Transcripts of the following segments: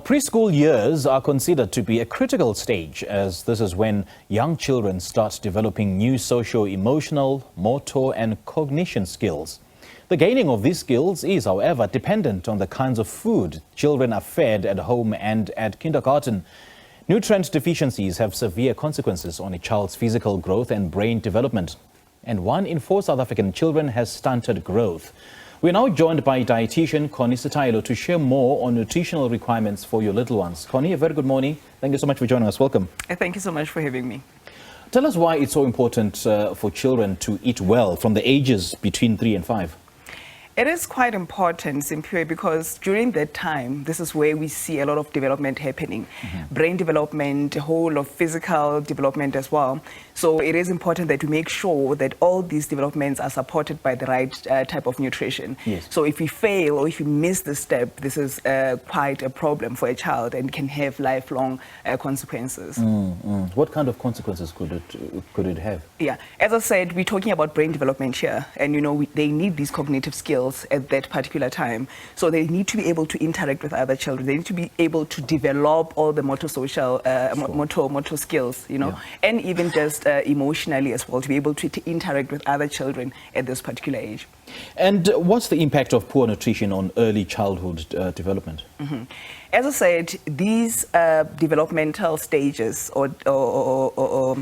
Preschool years are considered to be a critical stage, as this is when young children start developing new socio-emotional, motor and cognition skills. The gaining of these skills is, however, dependent on the kinds of food children are fed at home and at kindergarten. Nutrient deficiencies have severe consequences on a child's physical growth and brain development. And 1 in 4 South African children has stunted growth. We're now joined by dietitian Conny Sethaelo to share more on nutritional requirements for your little ones. Conny, a very good morning. Thank you so much for joining us. Welcome. Thank you so much for having me. Tell us why it's so important for children to eat well from the ages between 3 and 5. It is quite important, simply because during that time, this is where we see a lot of development happening. Brain development, a whole of physical development as well. So it is important that we make sure that all these developments are supported by the right type of nutrition. Yes. So if we fail or if we miss the step, this is quite a problem for a child and can have lifelong consequences. What kind of consequences could it have? Yeah, as I said, we're talking about brain development here, and they need these cognitive skills at that particular time. So they need to be able to interact with other children. They need to be able to develop all the motor social, motor skills, and even just emotionally as well, to be able to interact with other children at this particular age. And what's the impact of poor nutrition on early childhood development? As I said, these developmental stages or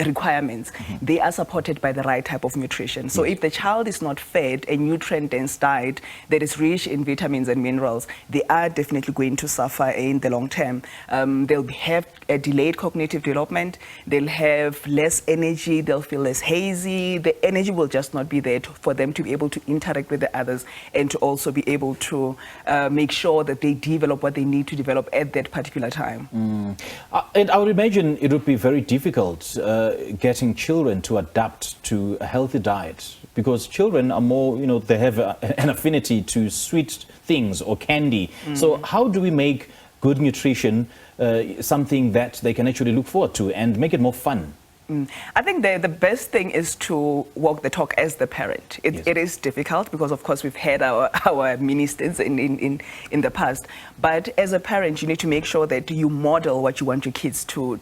requirements, they are supported by the right type of nutrition. So if the child is not fed a nutrient-dense diet that is rich in vitamins and minerals, they are definitely going to suffer in the long term. They'll have a delayed cognitive development, they'll have less energy, they'll feel less hazy, the energy will just not be there for them to be able to interact with the others and to also be able to make sure that they develop what they need to develop at that particular time. And I would imagine it would be very difficult getting children to adapt to a healthy diet, because children are more, they have an affinity to sweet things or candy. So how do we make good nutrition something that they can actually look forward to and make it more fun? I think the best thing is to walk the talk as the parent. It is difficult because, of course, we've had our ministers in the past. But as a parent, you need to make sure that you model what you want your kids to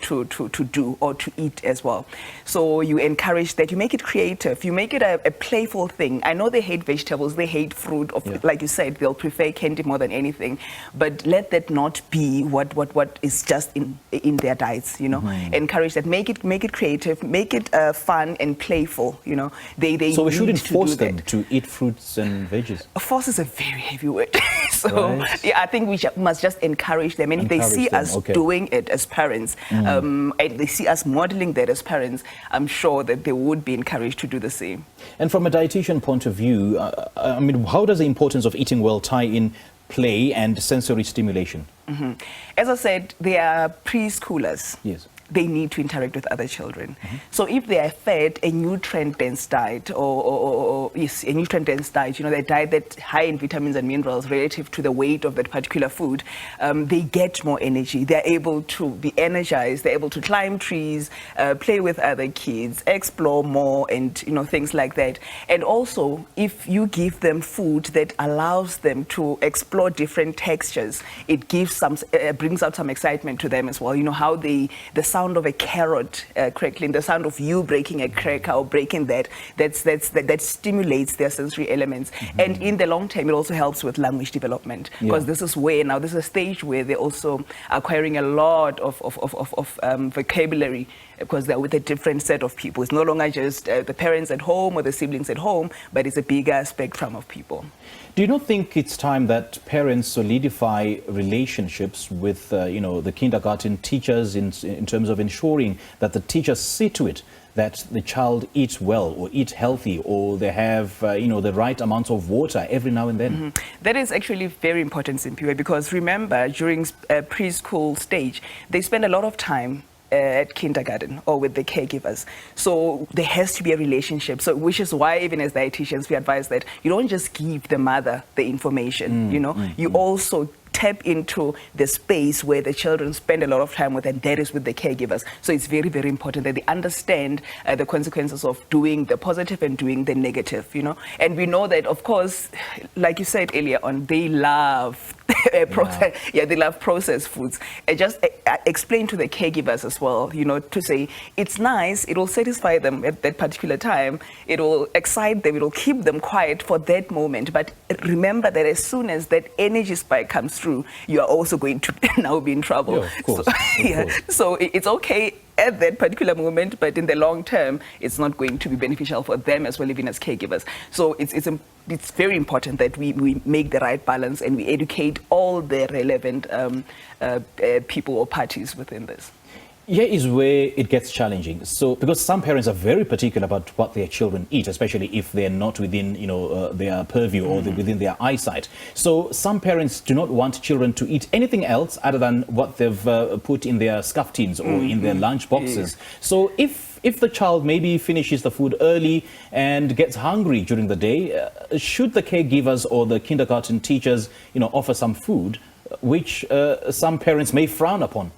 do or to eat as well. So you encourage that, you make it creative, you make it a playful thing. I know they hate vegetables, they hate fruit. Like you said, they'll prefer candy more than anything. But let that not be what is just in their diets. Encourage that, make it creative. Make it fun and playful, So we shouldn't force them to eat fruits and veggies? Force is a very heavy word. Yeah, I think we must just encourage them. And if they see us doing it as parents, and they see us modeling that as parents, I'm sure that they would be encouraged to do the same. And from a dietitian point of view, how does the importance of eating well tie in play and sensory stimulation? As I said, they are preschoolers. Yes. They need to interact with other children. So if they are fed a nutrient-dense diet, a nutrient-dense diet, a diet that's high in vitamins and minerals relative to the weight of that particular food, they get more energy. They're able to be energized. They're able to climb trees, play with other kids, explore more, and things like that. And also, if you give them food that allows them to explore different textures, it gives brings out some excitement to them as well. How the sound of a carrot crackling, the sound of you breaking a cracker or breaking that stimulates their sensory elements. And in the long term, it also helps with language development, because this is a stage where they're also acquiring a lot of vocabulary, because they're with a different set of people. It's no longer just the parents at home or the siblings at home, but it's a bigger spectrum of people. Do you not think it's time that parents solidify relationships with, the kindergarten teachers in terms of ensuring that the teachers see to it that the child eats well or eat healthy, or they have, the right amounts of water every now and then? That is actually very important, Simpiwe, because remember, during preschool stage, they spend a lot of time at kindergarten or with the caregivers. So there has to be a relationship. So which is why even as dietitians we advise that you don't just give the mother the information, you also tap into the space where the children spend a lot of time with, and that is with the caregivers. So it's very, very important that they understand the consequences of doing the positive and doing the negative, you know. And we know that, of course, like you said earlier on, they love they love processed foods. And just explain to the caregivers as well, you know, to say it's nice, it will satisfy them at that particular time, it will excite them, it will keep them quiet for that moment. But remember that as soon as that energy spike comes through, you are also going to now be in trouble. Yeah, of course, So it's okay at that particular moment, but in the long term, it's not going to be beneficial for them as well, even as caregivers. So it's very important that we make the right balance and we educate all the relevant people or parties within this. Here is where it gets challenging. So, because some parents are very particular about what their children eat, especially if they're not within, you know, their purview or within their eyesight. So, some parents do not want children to eat anything else other than what they've put in their scuff tins or in their lunch boxes. So, if the child maybe finishes the food early and gets hungry during the day, should the caregivers or the kindergarten teachers, you know, offer some food, which some parents may frown upon?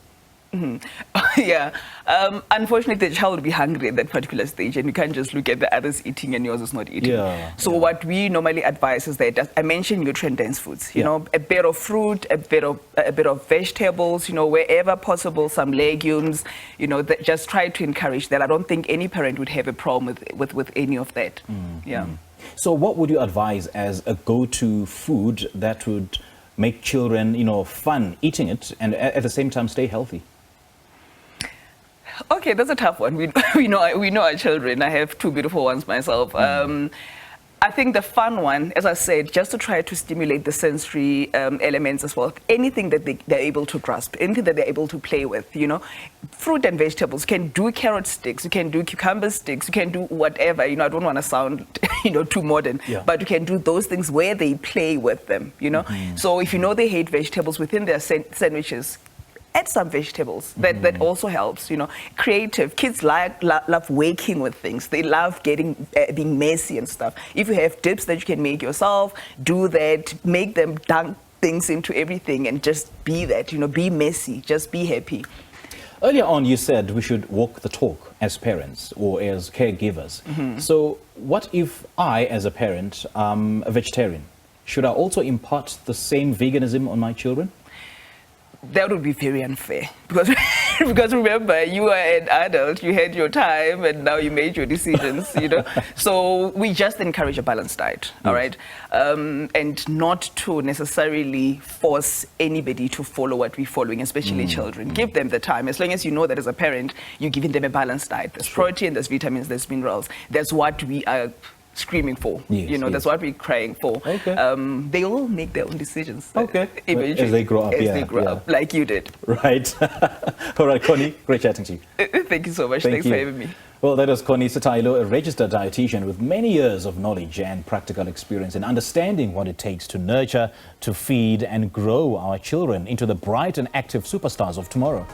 Unfortunately, the child will be hungry at that particular stage, and you can't just look at the others eating and yours is not eating. So what we normally advise is that I mentioned nutrient-dense foods. You know, a bit of fruit, a bit of vegetables. You know, wherever possible, some legumes. You know, just try to encourage that. I don't think any parent would have a problem with any of that. So, what would you advise as a go-to food that would make children, you know, fun eating it and at the same time stay healthy? Okay, that's a tough one. We know our children. I have two beautiful ones myself. I think the fun one, as I said, just to try to stimulate the sensory elements as well. Anything that they're able to grasp, anything that they're able to play with, you know. Fruit and vegetables, you can do carrot sticks, you can do cucumber sticks, you can do whatever. You know, I don't want to sound, you know, too modern, but you can do those things where they play with them, you know. So if you know they hate vegetables within their sandwiches, add some vegetables. That also helps, you know. Creative. Kids love working with things. They love being messy and stuff. If you have dips that you can make yourself, do that. Make them dunk things into everything and just be that, you know, be messy. Just be happy. Earlier on, you said we should walk the talk as parents or as caregivers. So what if I, as a parent, am a vegetarian? Should I also impart the same veganism on my children? That would be very unfair because remember, you are an adult, you had your time and now you made your decisions, you know. So we just encourage a balanced diet, all right? And not to necessarily force anybody to follow what we're following, especially children. Give them the time. As long as you know that as a parent, you're giving them a balanced diet. There's protein, there's vitamins, there's minerals. That's what we are screaming for, you know, that's what we're crying for. They will make their own decisions eventually as they grow up, they grow up, like you did. Right. All right, Conny, great chatting to you. Thank you so much. Thanks for having me. Well, that was Conny Sethaelo, a registered dietitian with many years of knowledge and practical experience in understanding what it takes to nurture, to feed and grow our children into the bright and active superstars of tomorrow.